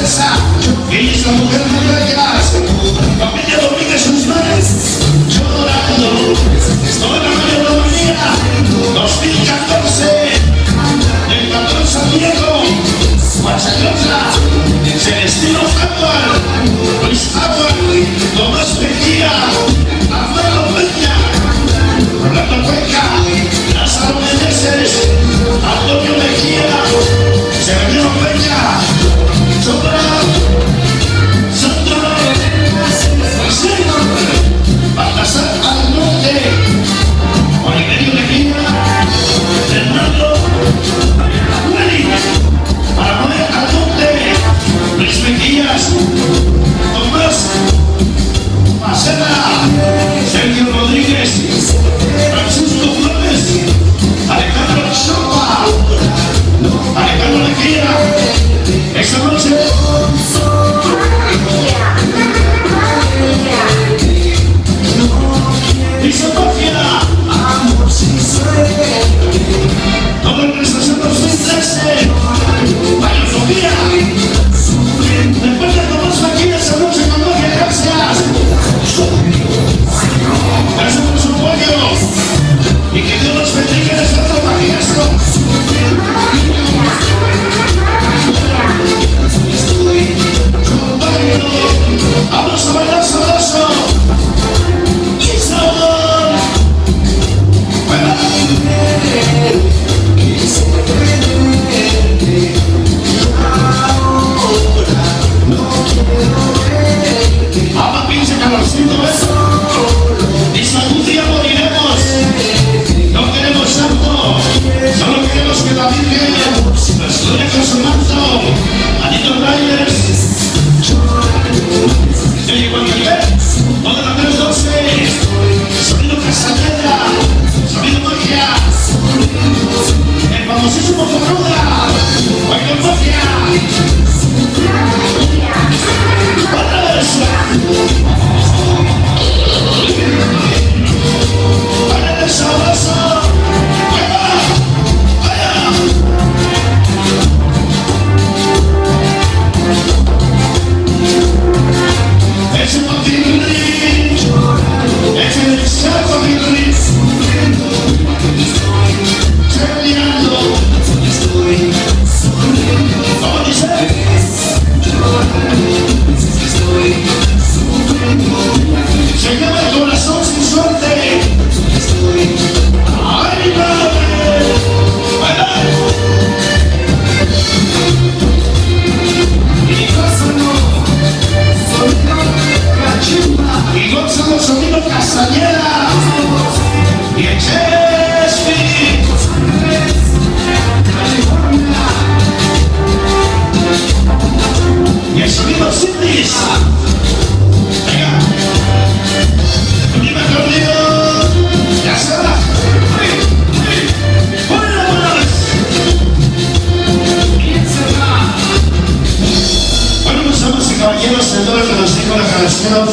princesa, ella es la mujer de rayas. Familia Domínguez Guzmán, llorando, toda la mayoría, 2014, el patrón San Diego, Guachayotla, Celestino Aguar, Luis Aguar, Tomás Mejía, Armando Peña, Rolando Cuenca, Lázaro Meneses, Antonio Mejía, Sergio Peña, Sobra, Sandro, Baltasar Almonte, Oliverio Mejía, Fernando, Willy, Manuel Almonte, Luis Mejías, Tomás Macena, Sergio Rodríguez, Francisco Flores, Alejandro Chopa, Alejandro Mejía. Esta noche dice Mafia, todo el prestación 2013, Mayor Sofía, después de Tomás Mejía esta noche con Mafia, gracias. Gracias por su apoyo y que Dios los bendiga en este otro magistro. Vamos a bailar sabroso y sabor. Ama pinche calorcito, dice algún día moriremos. No queremos santo, solo queremos que la Virgen nos cure con su manto. Anito Riders, yo llego al nivel, toda la vez 12, sonido Castañeda, sonido Magia, el famosísimo Corruda, Michael Mafia, otra vez, para el sabroso, vaya, vaya. Ese Mafirri, ese Chaco Mafirri, peleando, ¿cómo dice? Se llama el corazón sin suerte. ¡Ay, madre! Y Gonzalo Sonido Castañeda y el Chespi y el sonido Sindis. Venga, dime acordeón, ya será. Bueno, pues damas y caballeros, el dólar que nos dijo la canción.